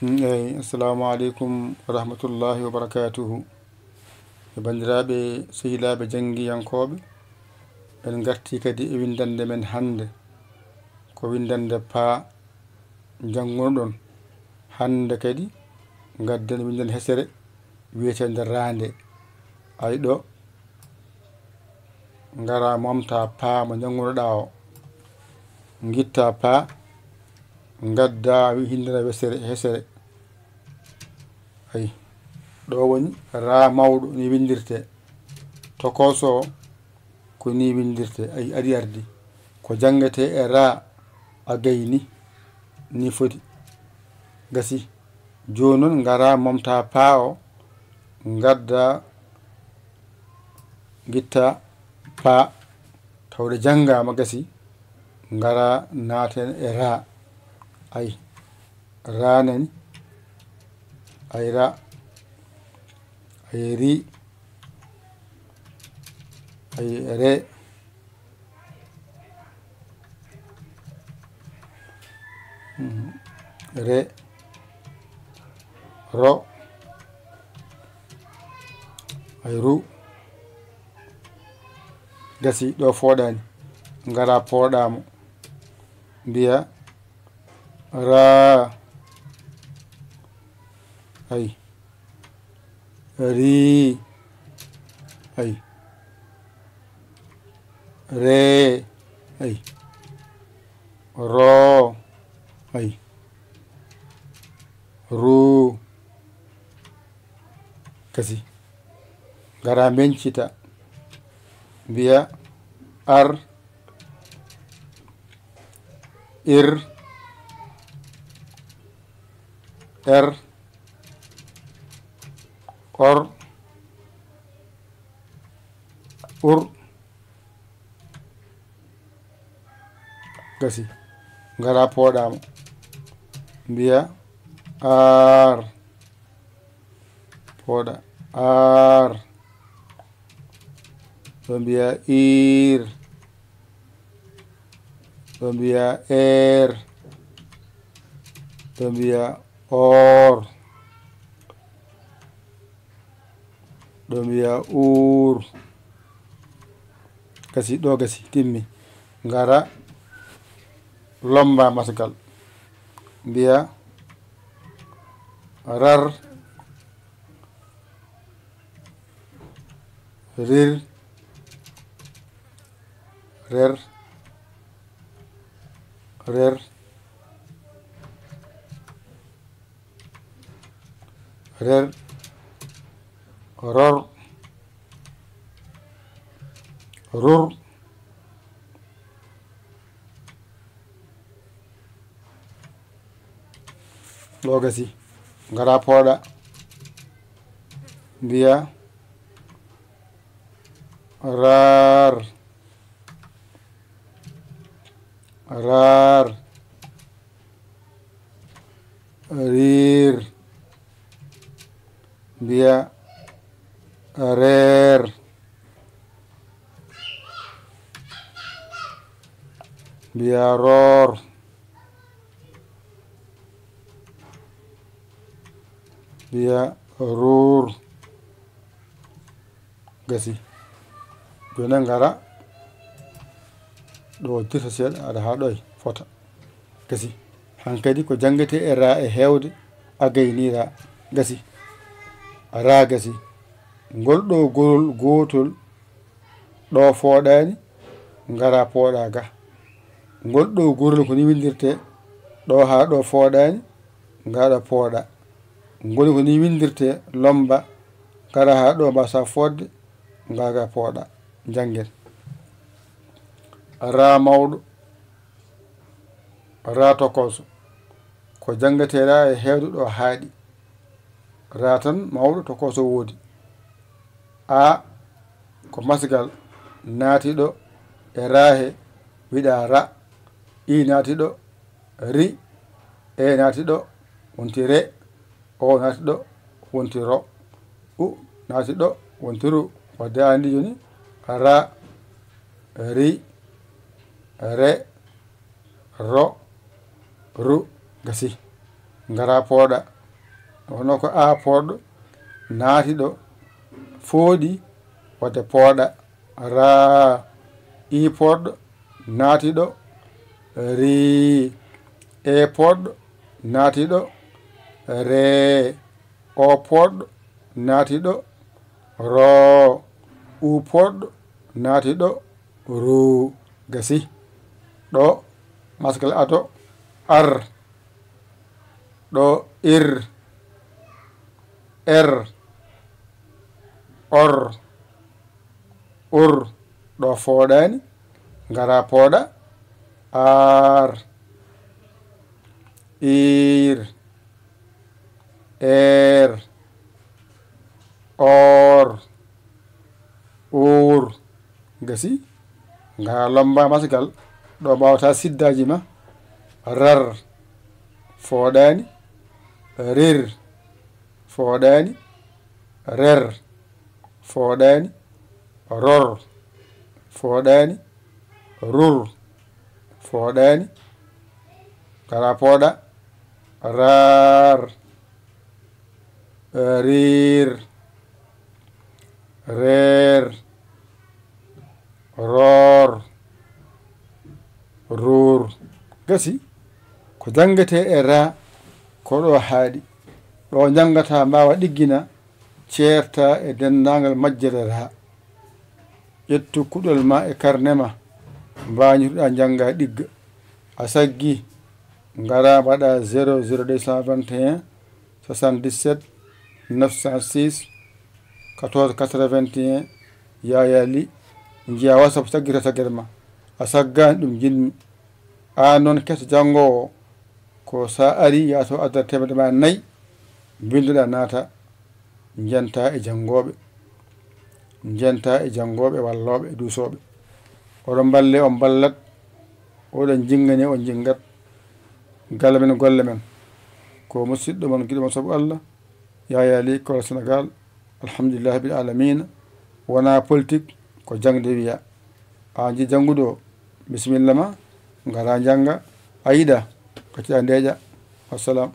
Assalamu alaikum wa rahmatullahi wa barakatuhu. Bandiraɓe sehilaɓe jangiyankoɓe, en garti kadi e windande men hande ko windande pa jangunoɗon. Hande kadi gadden windande hesere wiyetende rande. Ay ɗo ngara momta pa mo jangunoɗa o, gitta pa gadda hindana hesere. Ay ɗo woni ra mawɗo ni windirte, tokoso ko ni windirte. Ay ari ardi ko jangete e ra a gayni ni foti gasi. Joni noon ngara momta pa o gadda gitta pa tawde jangama gasi, ngara naten e ra. Ay ra nani, ay ra, ay ri, ay re, re, ro, ay ru gasi. Ɗo foɗani ngara poɗamo mbiya ra, ay ri, ay re, ay ro, ay ru gasi. Ngara bencita mbiya ar, ir, er, or, ur gasi. Ngara poɗamo mbiya ar, poɗa ar, ɗo mbiya ir, ɗo mbiya er, ɗo mbiya or, ɗo mbiya ur gasi. Ɗo gasi timmi. Ngara lomba masgal mbiya rar, rir, rer, rer, rer, ror, rur, ɗo gasi. Ngara poɗa mbiya rar, rar, rir, mbiya rer, mbiya ror, mbiya rur gasi. Joni ngara ɗo dirta seeɗa aɗa ha ɗoy fota gasi. Hankadi ko jangete e ra e hewde a gaynira gasi. Ra gasi. Ngol ɗo gol gotol ɗo foɗani ngara poɗa ga. Ngol ɗo gorol ko ni windirte ɗo ha ɗo foɗani ngaɗa poɗa. Ngol ko ni windirte lomba ngara ha ɗo mbasa fodde ngaga poɗa jangen. Ra mawɗo, ra tokoso ko jangate ra e hewde ɗo haaɗi. Ra tan mawɗo, tokoso woodi. A ko masgal naati ɗo e rahe wiɗa ra. I naati ɗo ri, e naati ɗo wonti re, o naati ɗo wonti ro, u naati ɗo wonti ru. Wadde andi joni ra, ri, re, ro, ru gasi. ngara pooɗa hono ko a poɗɗo naati ɗo fooɗi wadde pooɗa ra i poɗɗo naati ɗo ri e poɗɗo naati ɗo re o poɗɗo naati ɗo ro u poɗɗo naati ɗo ru gasi ɗo maskal ato ar ɗo ir er or ur ɗo fooɗani ngara pooɗa ar ir er or ur gasi ngara lomba masgal ɗo mbawata siddaji ma rar fooɗani rir fooɗani rer fooɗani ror fooɗani rur fooɗani ngara pooɗa rar rir rer ror rur gasi ko jangete e ra ko ɗo haaɗi ɗo jangata mbawa ɗiggina ceerta e dendagal majjere ra ƴettu kuɗol ma e karnema mbañituɗa janga ɗigga a saggi ngara mbaɗa 00221 77 906 14 81 yayali jiya whatsapp saggita saggere ma a saggani ɗum jinmi a noon keto jangowo ko sa ari yato addata temedde ma 4 binduɗa naata jenta e jangoɓe walloɓe e duusoɓe oɗon balle on ballat oɗon jingani on jingat galle men golle men ko musidɗo mon giɗo mon saabu Allah Yaya Ly Kolo Sénégal alhamdulillahi bil alamina wona politique ko jangde wiya a ji janguɗo o bisimilla ma ngara janga a yiɗa kacciɗa ndeeƴa wassalam.